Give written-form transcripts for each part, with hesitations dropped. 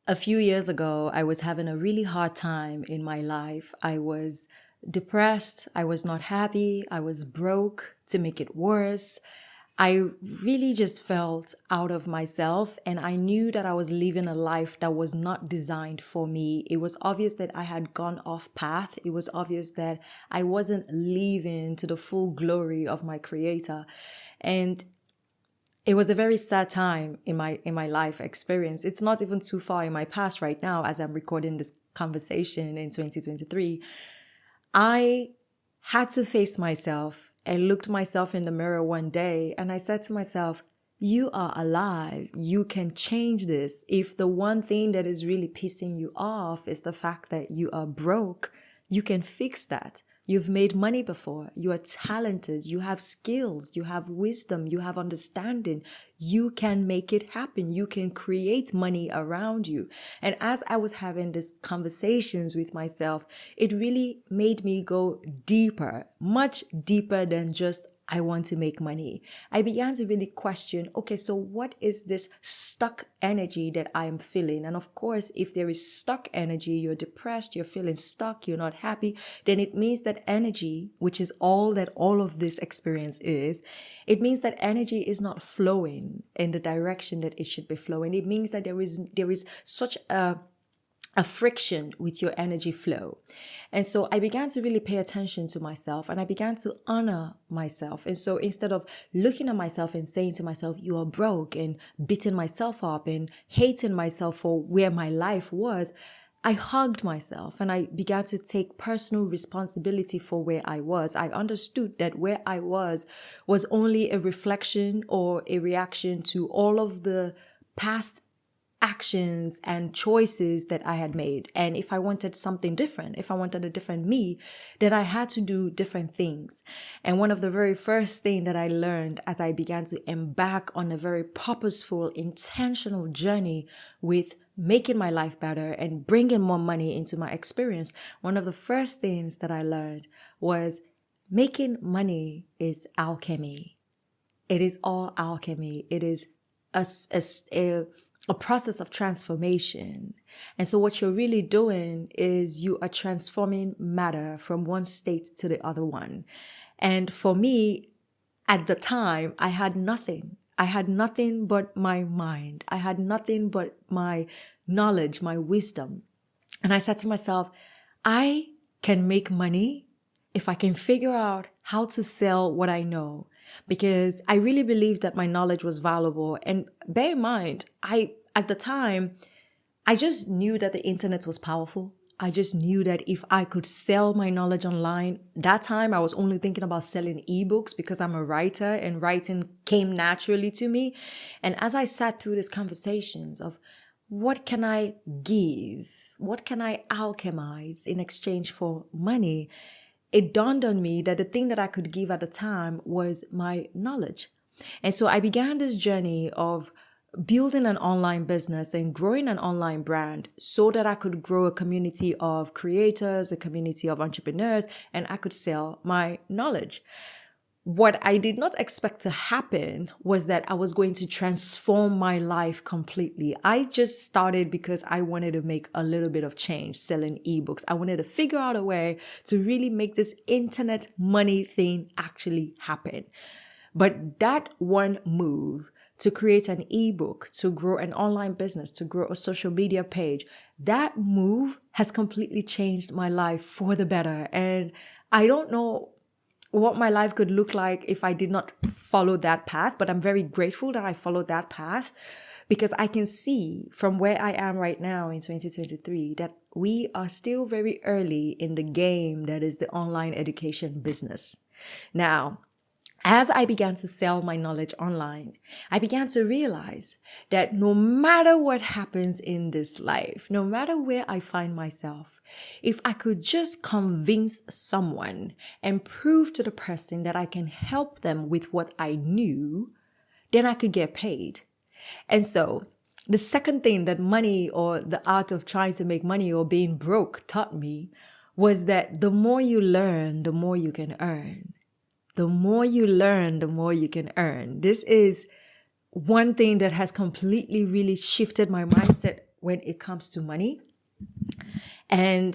A few years ago, I was having a really hard time in my life. I was depressed. I was not happy. I was broke. To make it worse, I really just felt out of myself, and I knew that I was living a life that was not designed for me. It was obvious that I had gone off path. It was obvious that I wasn't living to the full glory of my creator. And it was a very sad time in my life experience. It's not even too far in my past right now as I'm recording this conversation in 2023. I had to face myself. I looked myself in the mirror one day and I said to myself, you are alive. You can change this. If the one thing that is really pissing you off is the fact that you are broke, you can fix that. You've made money before. You are talented. You have skills. You have wisdom. You have understanding. You can make it happen. You can create money around you. And as I was having these conversations with myself, it really made me go deeper, much deeper than just I want to make money. I began to really question, okay, so what is this stuck energy that I am feeling? And of course, if there is stuck energy, you're depressed, you're feeling stuck, you're not happy, then it means that energy, which is all that all of this experience is, it means that energy is not flowing in the direction that it should be flowing. It means that there is such a friction with your energy flow. And so I began to really pay attention to myself and I began to honor myself. And so instead of looking at myself and saying to myself, you are broke, and beating myself up and hating myself for where my life was, I hugged myself and I began to take personal responsibility for where I was. I understood that where I was only a reflection or a reaction to all of the past actions and choices that I had made. And if I wanted something different, if I wanted a different me, then I had to do different things. And one of the very first things that I learned as I began to embark on a very purposeful, intentional journey with making my life better and bringing more money into my experience, one of the first things that I learned was making money is alchemy. It is all alchemy. It is a process of transformation. And so what you're really doing is you are transforming matter from one state to the other one. And for me, at the time, I had nothing. I had nothing but my mind. I had nothing but my knowledge, my wisdom. And I said to myself, I can make money if I can figure out how to sell what I know. Because I really believed that my knowledge was valuable. And bear in mind, at the time, I just knew that the internet was powerful. I just knew that if I could sell my knowledge online, that time I was only thinking about selling ebooks because I'm a writer and writing came naturally to me. And as I sat through these conversations of what can I give? What can I alchemize in exchange for money? It dawned on me that the thing that I could give at the time was my knowledge. And so I began this journey of building an online business and growing an online brand so that I could grow a community of creators, a community of entrepreneurs, and I could sell my knowledge. What I did not expect to happen was that I was going to transform my life completely. I just started because I wanted to make a little bit of change selling ebooks. I wanted to figure out a way to really make this internet money thing actually happen. But that one move to create an ebook, to grow an online business, to grow a social media page, that move has completely changed my life for the better. And I don't know what my life could look like if I did not follow that path, but I'm very grateful that I followed that path because I can see from where I am right now in 2023 that we are still very early in the game that is the online education business. Now, as I began to sell my knowledge online, I began to realize that no matter what happens in this life, no matter where I find myself, if I could just convince someone and prove to the person that I can help them with what I knew, then I could get paid. And so the second thing that money or the art of trying to make money or being broke taught me was that the more you learn, the more you can earn. The more you learn, the more you can earn. This is one thing that has completely really shifted my mindset when it comes to money. And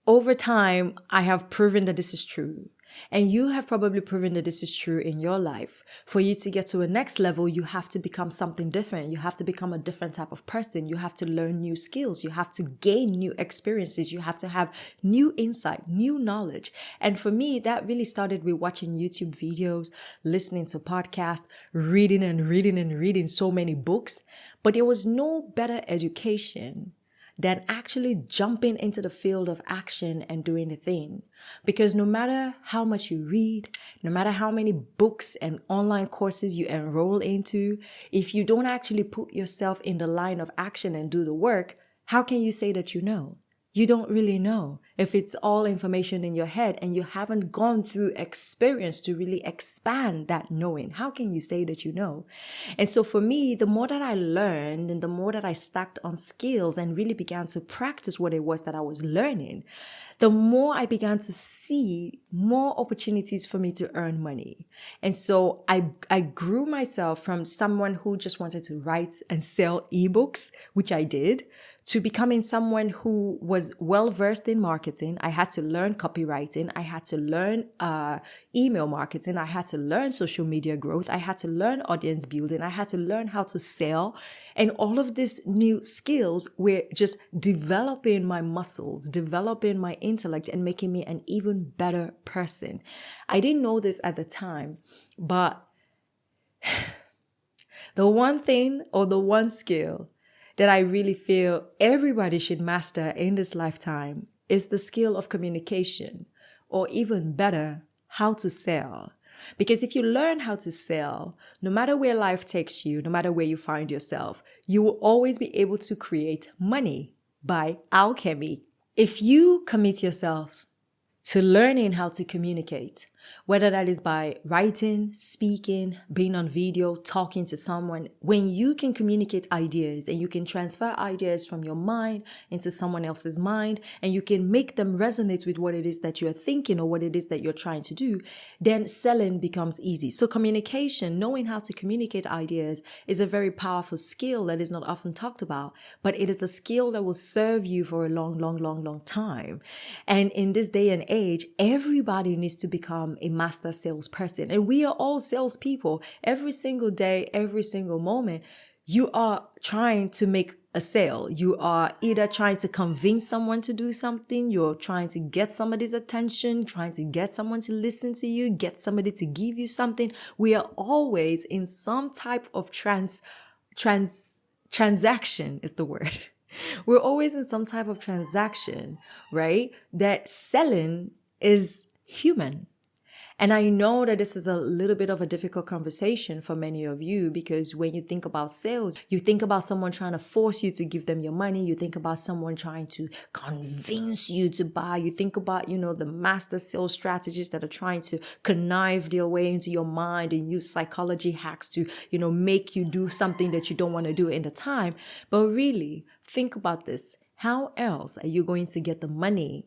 over time, I have proven that this is true. And you have probably proven that this is true in your life. For you to get to a next level, you have to become something different. You have to become a different type of person. You have to learn new skills. You have to gain new experiences. You have to have new insight, new knowledge. And for me, that really started with watching YouTube videos, listening to podcasts, reading so many books. But there was no better education than actually jumping into the field of action and doing the thing. Because no matter how much you read, no matter how many books and online courses you enroll into, if you don't actually put yourself in the line of action and do the work, how can you say that you know? You don't really know if it's all information in your head and you haven't gone through experience to really expand that knowing. How can you say that you know? And so for me, the more that I learned and the more that I stacked on skills and really began to practice what it was that I was learning, the more I began to see more opportunities for me to earn money. And so I grew myself from someone who just wanted to write and sell ebooks, which I did, to becoming someone who was well-versed in marketing. I had to learn copywriting. I had to learn email marketing. I had to learn social media growth. I had to learn audience building. I had to learn how to sell. And all of these new skills were just developing my muscles, developing my intellect, and making me an even better person. I didn't know this at the time, but the one thing or the one skill that I really feel everybody should master in this lifetime is the skill of communication, or even better, how to sell. Because if you learn how to sell, no matter where life takes you, no matter where you find yourself, you will always be able to create money by alchemy. If you commit yourself to learning how to communicate, whether that is by writing, speaking, being on video, talking to someone, when you can communicate ideas and you can transfer ideas from your mind into someone else's mind and you can make them resonate with what it is that you're thinking or what it is that you're trying to do, then selling becomes easy. So communication, knowing how to communicate ideas, is a very powerful skill that is not often talked about, but it is a skill that will serve you for a long time. And in this day and age, everybody needs to become a master salesperson. And we are all salespeople. Every single day, every single moment, you are trying to make a sale. You are either trying to convince someone to do something, you're trying to get somebody's attention, trying to get someone to listen to you, get somebody to give you something. We are always in some type of transaction is the word. We're always in some type of transaction, right? That selling is human. And I know that this is a little bit of a difficult conversation for many of you, because when you think about sales, you think about someone trying to force you to give them your money. You think about someone trying to convince you to buy. You think about, the master sales strategists that are trying to connive their way into your mind and use psychology hacks to, make you do something that you don't want to do in the time. But really, think about this. How else are you going to get the money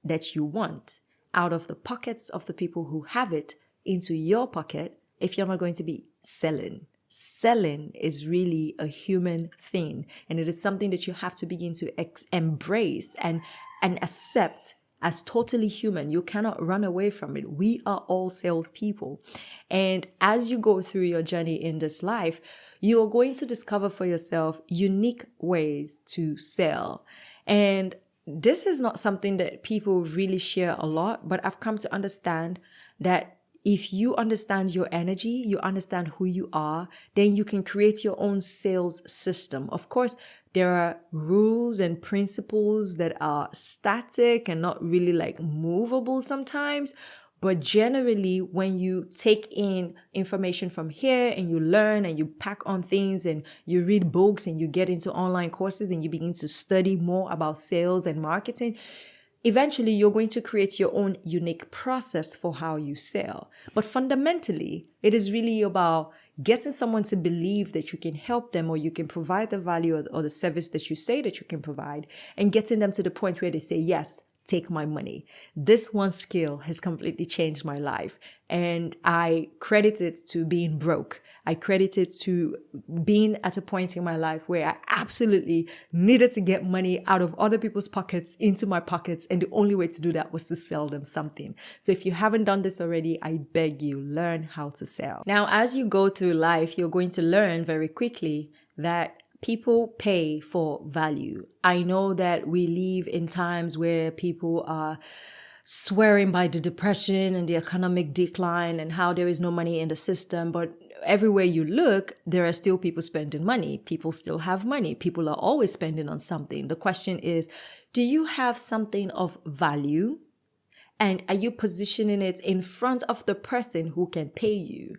that you want out of the pockets of the people who have it into your pocket if you're not going to be selling? Selling is really a human thing, and it is something that you have to begin to embrace and accept as totally human. You cannot run away from it. We are all salespeople. And as you go through your journey in this life, you are going to discover for yourself unique ways to sell. And this is not something that people really share a lot, but I've come to understand that if you understand your energy, you understand who you are, then you can create your own sales system. Of course, there are rules and principles that are static and not really movable sometimes. But generally, when you take in information from here and you learn and you pack on things and you read books and you get into online courses and you begin to study more about sales and marketing, eventually you're going to create your own unique process for how you sell. But fundamentally, it is really about getting someone to believe that you can help them or you can provide the value or the service that you say that you can provide, and getting them to the point where they say, yes, take my money. This one skill has completely changed my life. And I credit it to being broke. I credit it to being at a point in my life where I absolutely needed to get money out of other people's pockets into my pockets. And the only way to do that was to sell them something. So if you haven't done this already, I beg you, learn how to sell. Now, as you go through life, you're going to learn very quickly that people pay for value. I know that we live in times where people are swearing by the depression and the economic decline and how there is no money in the system, but everywhere you look, there are still people spending money. People still have money. People are always spending on something. The question is, do you have something of value? And are you positioning it in front of the person who can pay you?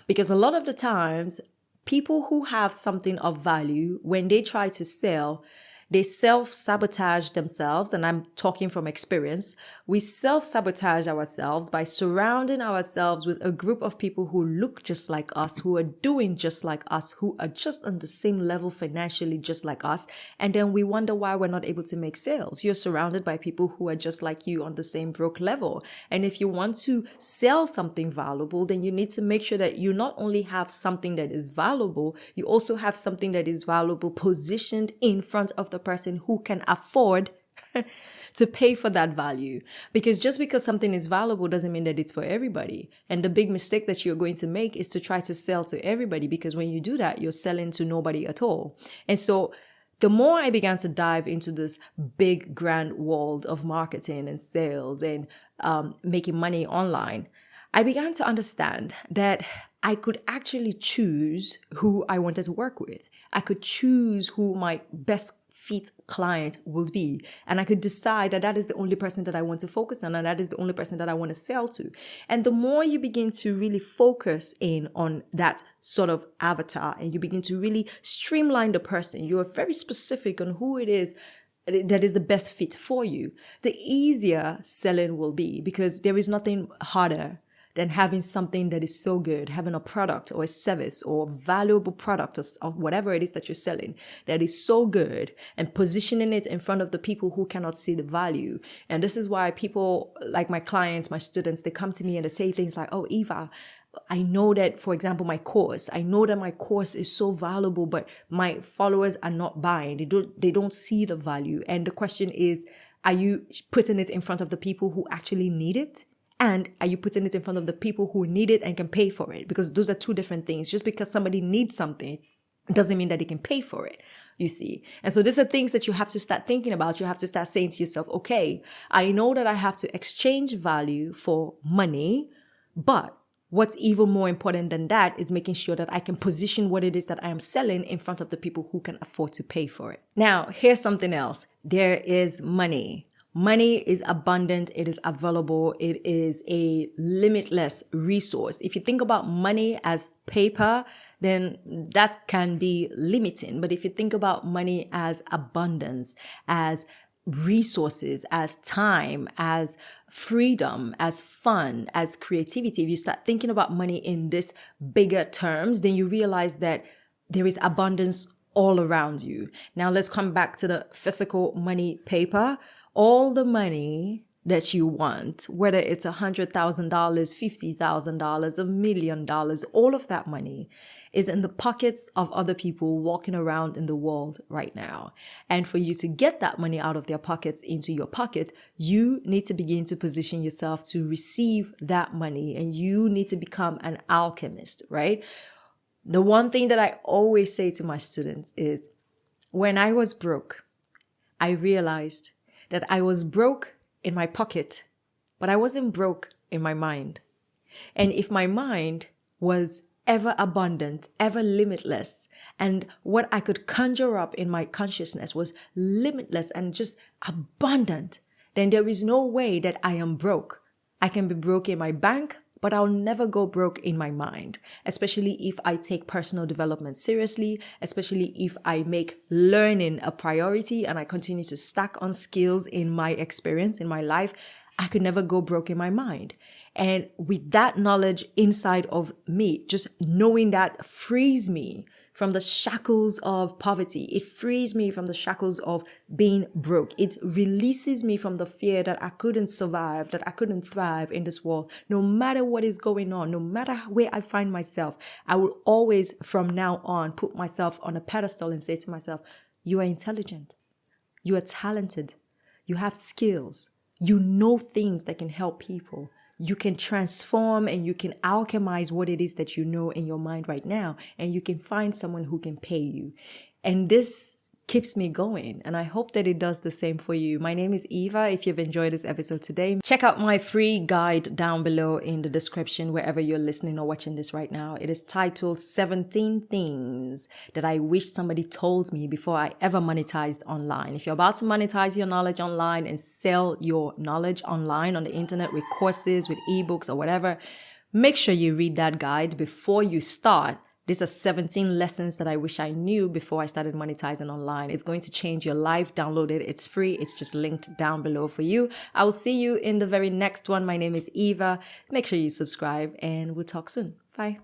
Because a lot of the times, people who have something of value, when they try to sell, they self-sabotage themselves, and I'm talking from experience. We self-sabotage ourselves by surrounding ourselves with a group of people who look just like us, who are doing just like us, who are just on the same level financially just like us, and then we wonder why we're not able to make sales. You're surrounded by people who are just like you on the same broke level. And if you want to sell something valuable, then you need to make sure that you not only have something that is valuable, you also have something that is valuable positioned in front of the person who can afford to pay for that value. Because just because something is valuable doesn't mean that it's for everybody. And the big mistake that you're going to make is to try to sell to everybody, because when you do that, you're selling to nobody at all. And so the more I began to dive into this big, grand world of marketing and sales and making money online, I began to understand that I could actually choose who I wanted to work with. I could choose who my best fit client will be. And I could decide that that is the only person that I want to focus on, and that is the only person that I want to sell to. And the more you begin to really focus in on that sort of avatar, and you begin to really streamline the person, you are very specific on who it is that is the best fit for you, the easier selling will be, because there is nothing harder than having something that is so good, having a product or a service or a valuable product or whatever it is that you're selling that is so good, and positioning it in front of the people who cannot see the value. And this is why people like my clients, my students, they come to me and they say things like, oh, Eva, I know that, for example, I know that my course is so valuable, but my followers are not buying. They don't see the value. And the question is, are you putting it in front of the people who actually need it? And are you putting it in front of the people who need it and can pay for it? Because those are two different things. Just because somebody needs something doesn't mean that they can pay for it, you see. And so these are things that you have to start thinking about. You have to start saying to yourself, okay, I know that I have to exchange value for money, but what's even more important than that is making sure that I can position what it is that I am selling in front of the people who can afford to pay for it. Now, here's something else. There is money. Money is abundant. It is available. It is a limitless resource. If you think about money as paper, then that can be limiting. But if you think about money as abundance, as resources, as time, as freedom, as fun, as creativity, if you start thinking about money in this bigger terms, then you realize that there is abundance all around you. Now let's come back to the physical money paper. All the money that you want, whether it's $100,000, $50,000, $1 million, all of that money is in the pockets of other people walking around in the world right now. And for you to get that money out of their pockets into your pocket, you need to begin to position yourself to receive that money, and you need to become an alchemist, right? The one thing that I always say to my students is, when I was broke, I realized that I was broke in my pocket, but I wasn't broke in my mind. And if my mind was ever abundant, ever limitless, and what I could conjure up in my consciousness was limitless and just abundant, then there is no way that I am broke. I can be broke in my bank, but I'll never go broke in my mind, especially if I take personal development seriously, especially if I make learning a priority and I continue to stack on skills in my experience, in my life. I could never go broke in my mind. And with that knowledge inside of me, just knowing that frees me from the shackles of poverty. It frees me from the shackles of being broke. It releases me from the fear that I couldn't survive, that I couldn't thrive in this world. No matter what is going on, no matter where I find myself, I will always from now on put myself on a pedestal and say to myself, you are intelligent. You are talented. You have skills. You know things that can help people. You can transform and you can alchemize what it is that you know in your mind right now. And you can find someone who can pay you. And this keeps me going. And I hope that it does the same for you. My name is Eva. If you've enjoyed this episode today, check out my free guide down below in the description, wherever you're listening or watching this right now. It is titled 17 Things That I Wish Somebody Told Me Before I Ever Monetized Online. If you're about to monetize your knowledge online and sell your knowledge online on the internet with courses, with ebooks or whatever, make sure you read that guide before you start. These are 17 lessons that I wish I knew before I started monetizing online. It's going to change your life. Download it. It's free. It's just linked down below for you. I will see you in the very next one. My name is Eva. Make sure you subscribe and we'll talk soon. Bye.